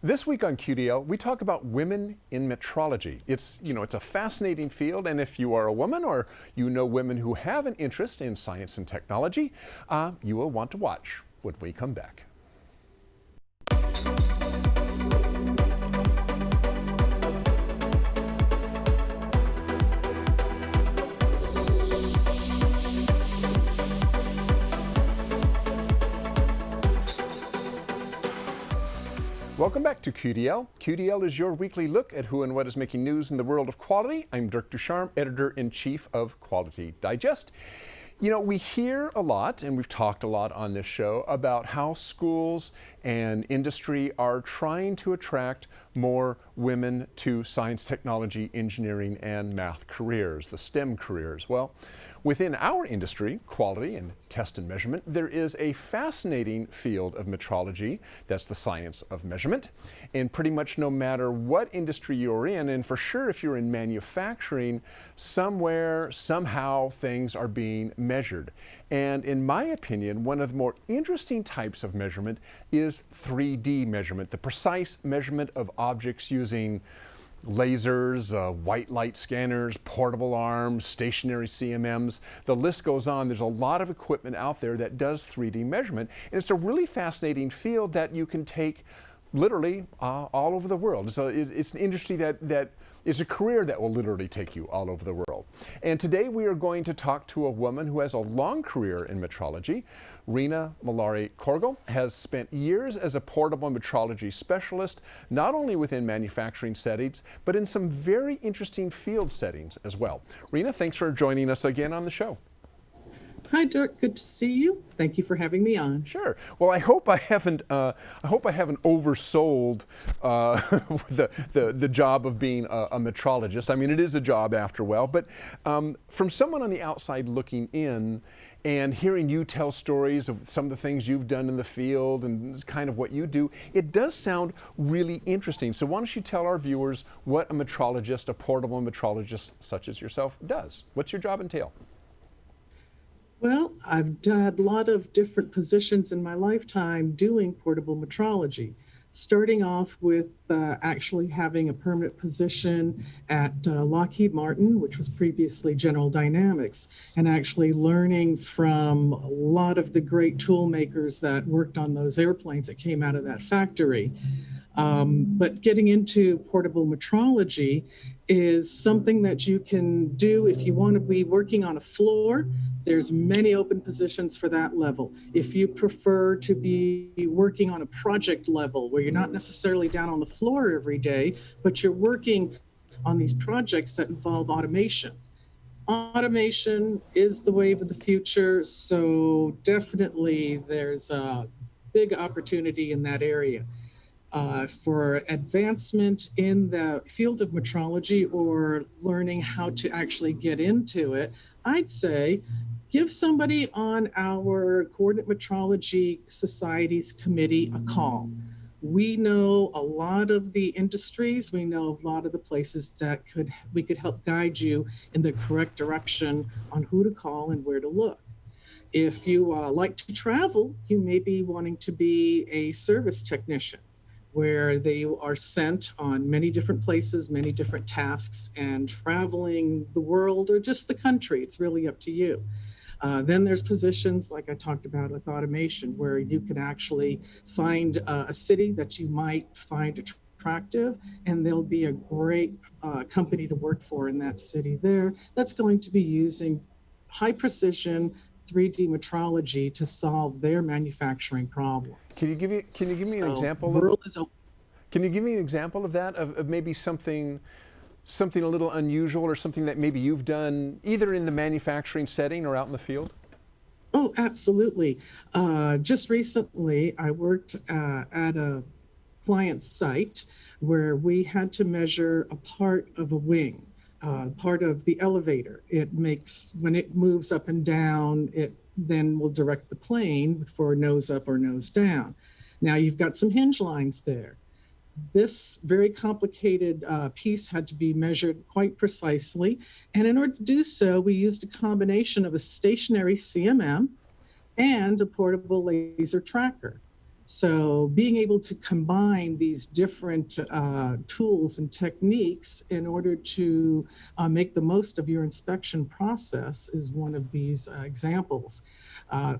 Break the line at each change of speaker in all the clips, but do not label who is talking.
This week on QDL, we talk about women in metrology. It's a fascinating field, and if you are a woman or you know women who have an interest in science and technology, you will want to watch when we come back. Welcome back to QDL. QDL is your weekly look at who and what is making news in the world of quality. I'm Dirk Ducharme, Editor-in-Chief of Quality Digest. You know, we hear a lot, and we've talked a lot on this show, about how schools and industry are trying to attract more women to science, technology, engineering, and math careers, the STEM careers. Well, within our industry, quality and test and measurement, there is a fascinating field of metrology. That's the science of measurement. And pretty much no matter what industry you're in, and for sure if you're in manufacturing, somewhere, somehow, things are being measured. And in my opinion, one of the more interesting types of measurement is 3D measurement, the precise measurement of objects using lasers, white light scanners, portable arms, stationary CMMs. The list goes on. There's a lot of equipment out there that does 3D measurement, and it's a really fascinating field that you can take literally all over the world. So it's an industry that is a career that will literally take you all over the world. And today we are going to talk to a woman who has a long career in metrology. Rina Molari-Korgel has spent years as a portable metrology specialist, not only within manufacturing settings, but in some very interesting field settings as well. Rina, thanks for joining us again on the show.
Hi, Dirk. Good to see you. Thank you for having me on.
Sure. Well, I hope I haven't oversold the job of being a metrologist. I mean, it is a job after all. But from someone on the outside looking in and hearing you tell stories of some of the things you've done in the field and kind of what you do, it does sound really interesting. So why don't you tell our viewers what a metrologist, a portable metrologist such as yourself, does? What's your job entail?
Well, I've had a lot of different positions in my lifetime doing portable metrology, starting off with actually having a permanent position at Lockheed Martin, which was previously General Dynamics, and actually learning from a lot of the great tool makers that worked on those airplanes that came out of that factory. But getting into portable metrology is something that you can do if you want to be working on a floor. There's many open positions for that level. If you prefer to be working on a project level where you're not necessarily down on the floor every day, but you're working on these projects that involve automation. Automation is the wave of the future, so definitely there's a big opportunity in that area. For advancement in the field of metrology or learning how to actually get into it, I'd say give somebody on our Coordinate Metrology Society's committee a call. We know a lot of the industries, we know a lot of the places that we could help guide you in the correct direction on who to call and where to look. If you like to travel, you may be wanting to be a service technician, where they are sent on many different places, many different tasks, and traveling the world or just the country. It's really up to you. Then there's positions like I talked about with automation, where you can actually find a city that you might find attractive, and there'll be a great company to work for in that city there that's going to be using high precision 3D metrology to solve their manufacturing problems.
Can you give me an example? Can you give me an example of that, of maybe something a little unusual or something that maybe you've done either in the manufacturing setting or out in the field?
Oh, absolutely. Just recently, I worked at a client site where we had to measure a part of a wing. Part of the elevator. It makes, when it moves up and down, it then will direct the plane for nose up or nose down. Now you've got some hinge lines there. This very complicated piece had to be measured quite precisely. And in order to do so, we used a combination of a stationary CMM and a portable laser tracker. So being able to combine these different tools and techniques in order to make the most of your inspection process is one of these examples.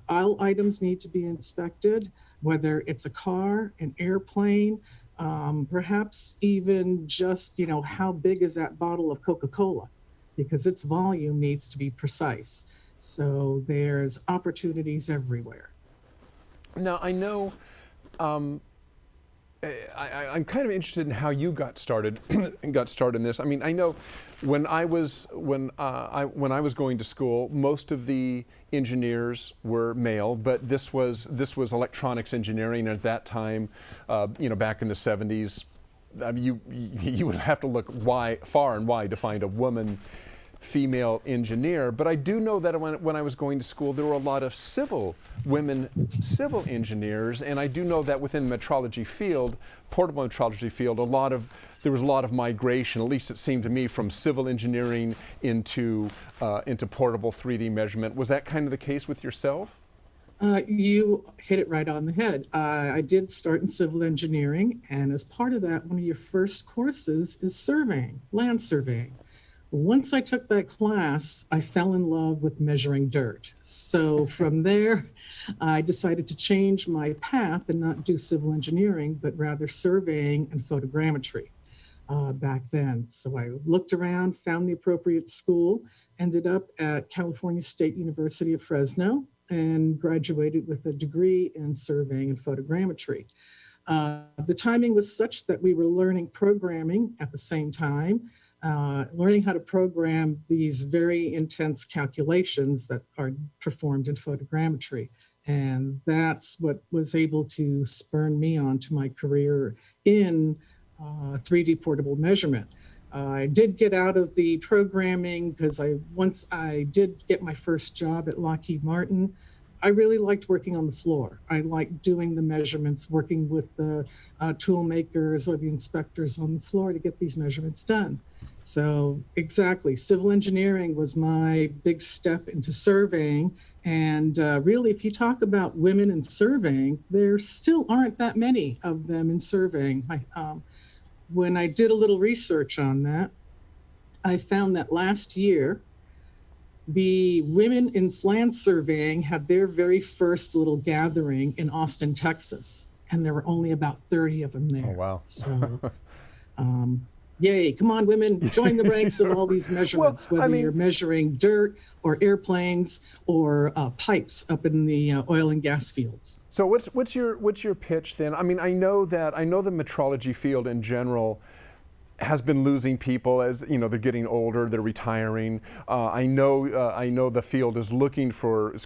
All items need to be inspected, whether it's a car, an airplane, perhaps even just, how big is that bottle of Coca-Cola? Because its volume needs to be precise. So there's opportunities everywhere.
Now, I know um, I'm kind of interested in how you got started in this. I mean, I know when I was going to school, most of the engineers were male, but this was electronics engineering at that time. Back in the 70s, I mean, you would have to look far and wide to find a woman female engineer. But I do know that when I was going to school, there were a lot of women civil engineers, and I do know that within the metrology field, portable metrology field, there was a lot of migration, at least it seemed to me, from civil engineering into portable 3D measurement. Was that kind of the case with yourself?
You hit it right on the head. I did start in civil engineering, and as part of that, one of your first courses is surveying, land surveying. Once I took that class, I fell in love with measuring dirt. So from there, I decided to change my path and not do civil engineering, but rather surveying and photogrammetry back then. So I looked around, found the appropriate school, ended up at California State University of Fresno, and graduated with a degree in surveying and photogrammetry. The timing was such that we were learning programming at the same time, learning how to program these very intense calculations that are performed in photogrammetry. And that's what was able to spur me on to my career in 3D portable measurement. I did get out of the programming because once I did get my first job at Lockheed Martin, I really liked working on the floor. I liked doing the measurements, working with the tool makers or the inspectors on the floor to get these measurements done. So exactly, civil engineering was my big step into surveying. And really, if you talk about women in surveying, there still aren't that many of them in surveying. When I did a little research on that, I found that last year, the women in land surveying had their very first little gathering in Austin, Texas, and there were only about 30 of them there.
Oh, wow.
So, yay, come on, women, join the ranks of all these measurements,
Well,
whether you're measuring dirt or airplanes or pipes up in the oil and gas fields.
So what's your pitch then? I mean, I know the metrology field in general has been losing people as they're getting older, they're retiring. I know the field is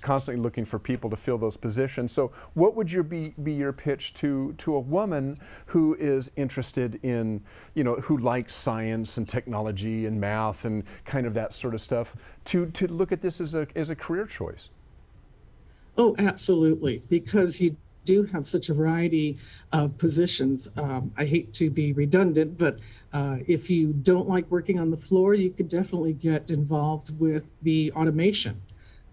constantly looking for people to fill those positions. So what would be your pitch to a woman who is interested in, who likes science and technology and math and kind of that sort of stuff, to look at this as a career choice?
Oh, absolutely, because you do have such a variety of positions. I hate to be redundant, but if you don't like working on the floor, you could definitely get involved with the automation.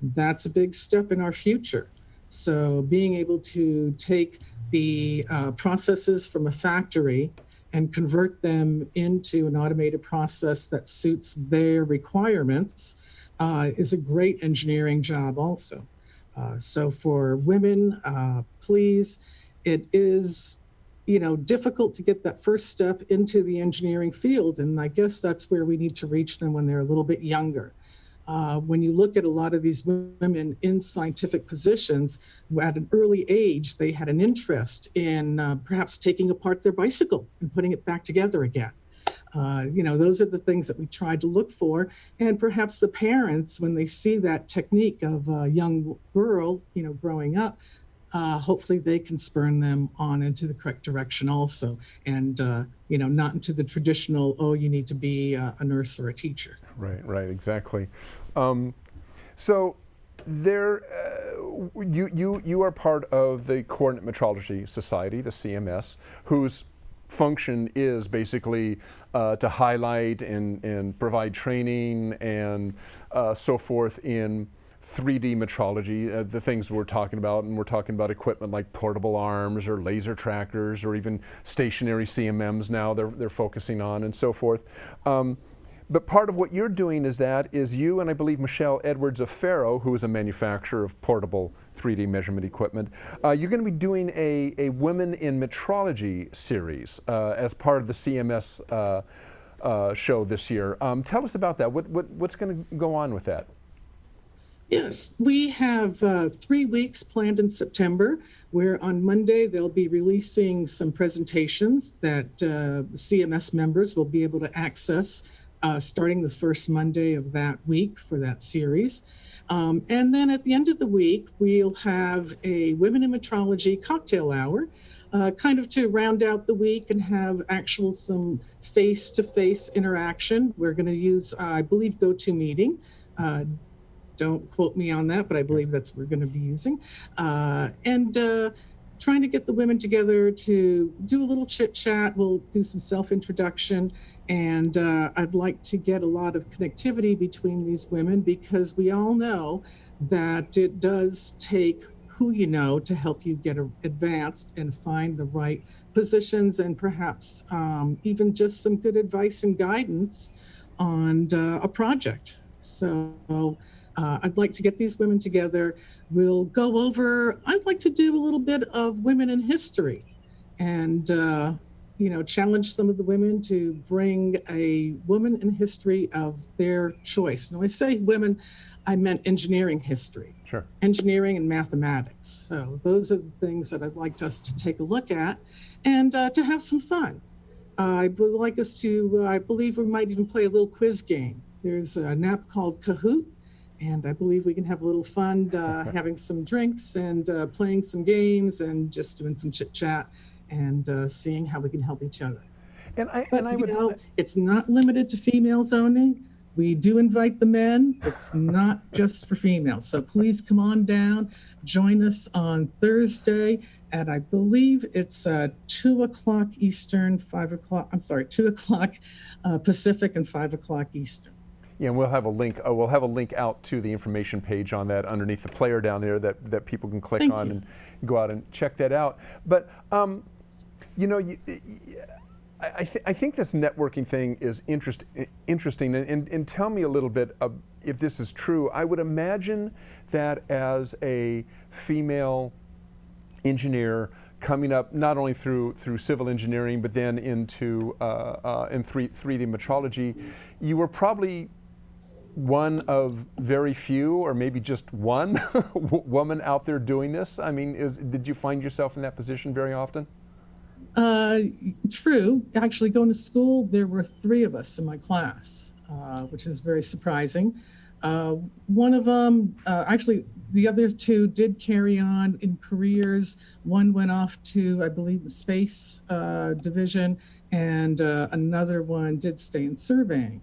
That's a big step in our future. So being able to take the processes from a factory and convert them into an automated process that suits their requirements is a great engineering job also. So for women, please, it is, difficult to get that first step into the engineering field. And I guess that's where we need to reach them when they're a little bit younger. When you look at a lot of these women in scientific positions, at an early age, they had an interest in perhaps taking apart their bicycle and putting it back together again. Those are the things that we tried to look for. And perhaps the parents, when they see that technique of a young girl, growing up, hopefully they can spur them on into the correct direction also. And, not into the traditional, oh, you need to be a nurse or a teacher.
Right, exactly. So there, you are part of the Coordinate Metrology Society, the CMS, whose function is basically to highlight and provide training and so forth in 3D metrology, the things we're talking about, and we're talking about equipment like portable arms or laser trackers or even stationary CMMs now they're focusing on and so forth. But part of what you're doing is you and I believe Michelle Edwards of Faro, who is a manufacturer of portable 3D measurement equipment, you're going to be doing a Women in Metrology series as part of the CMS show this year. Tell us about that. What's going to go on with that?
Yes, we have 3 weeks planned in September, where on Monday they'll be releasing some presentations that CMS members will be able to access starting the first Monday of that week for that series. And then at the end of the week, we'll have a Women in Metrology cocktail hour, kind of to round out the week and have actual some face-to-face interaction. We're going to use, I believe, GoToMeeting. Don't quote me on that, but I believe that's what we're going to be using. And trying to get the women together to do a little chit chat. We'll do some self-introduction. And I'd like to get a lot of connectivity between these women because we all know that it does take who you know to help you get advanced and find the right positions and perhaps even just some good advice and guidance on a project. So I'd like to get these women together. We'll go over, I'd like to do a little bit of women in history and, challenge some of the women to bring a woman in history of their choice. And when I say women, I meant engineering history,
sure.
Engineering and mathematics. So those are the things that I'd like us to take a look at and to have some fun. I would like us to, I believe we might even play a little quiz game. There's an app called Kahoot, and I believe we can have a little fun having some drinks and playing some games and just doing some chit chat and seeing how we can help each other. It's not limited to females only. We do invite the men. It's not just for females. So please come on down, join us on Thursday at, I believe it's 2 o'clock Eastern, 2 o'clock Pacific and 5 o'clock Eastern.
Yeah, and we'll have a link. We'll have a link out to the information page on that underneath the player down there that people can click on and go out and check that out. But I think this networking thing is interesting. And tell me a little bit if this is true. I would imagine that as a female engineer coming up not only through civil engineering but then into in 3D metrology, you were probably one of very few, or maybe just one woman out there doing this. I mean, did you find yourself in that position very often?
True. Actually, going to school, there were 3 of us in my class, which is very surprising. One of them, actually, the other 2 did carry on in careers. One went off to, I believe, the space division, and another one did stay in surveying.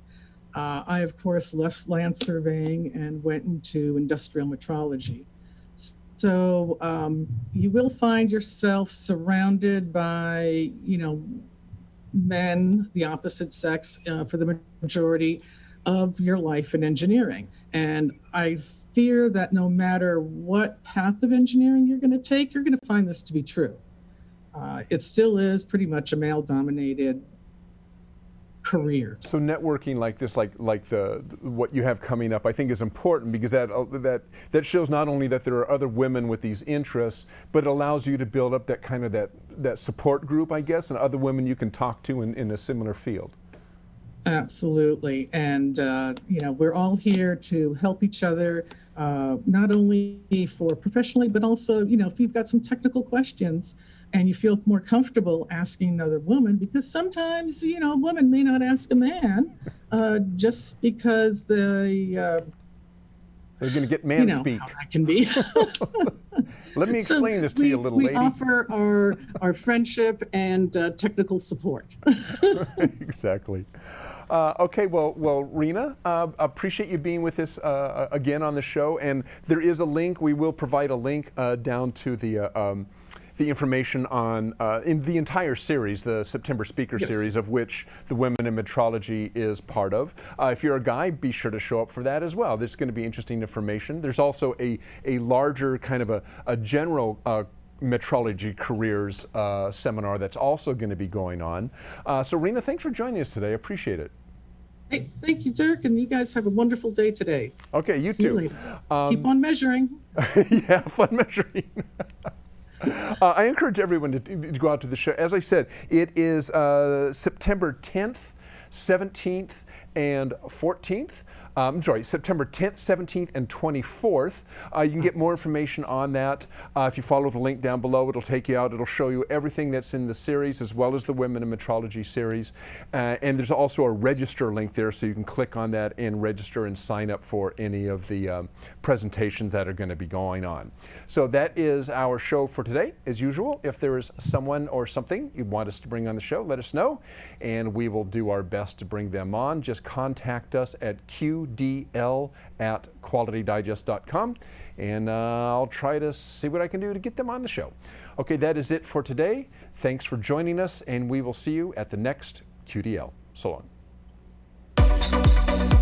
I, of course, left land surveying and went into industrial metrology. So you will find yourself surrounded by, men, the opposite sex, for the majority of your life in engineering. And I fear that no matter what path of engineering you're going to take, you're going to find this to be true. It still is pretty much a male-dominated career.
So networking like this, like what you have coming up, I think is important because that shows not only that there are other women with these interests, but it allows you to build up that kind of that support group, I guess, and other women you can talk to in a similar field.
Absolutely, and we're all here to help each other, not only for professionally, but also if you've got some technical questions and you feel more comfortable asking another woman, because sometimes, a woman may not ask a man just because they're
going to get man speak.
How that can be.
Let me explain this to you, little lady.
We offer our friendship and technical support.
Exactly. Okay, well, Rina, appreciate you being with us again on the show. And there is a link. We will provide a link down to the information on in the entire series, the September speaker series, of which the Women in Metrology is part of. If you're a guy, be sure to show up for that as well. This is going to be interesting information. There's also a larger kind of a general metrology careers seminar that's also going to be going on. So Rina, thanks for joining us today. I appreciate it.
Hey, thank you, Dirk, and you guys have a wonderful day today.
Okay, you
See
too.
You later. Keep on measuring.
Yeah, fun measuring. I encourage everyone to go out to the show. As I said, it is September 10th, 17th, and 14th. September 10th, 17th, and 24th. You can get more information on that. If you follow the link down below, it'll take you out. It'll show you everything that's in the series as well as the Women in Metrology series. And there's also a register link there, so you can click on that and register and sign up for any of the presentations that are going to be going on. So that is our show for today. As usual, if there is someone or something you want us to bring on the show, let us know, and we will do our best to bring them on. Just contact us at qdl@qualitydigest.com, and I'll try to see what I can do to get them on the show. Okay, that is it for today. Thanks for joining us, and we will see you at the next QDL. So long.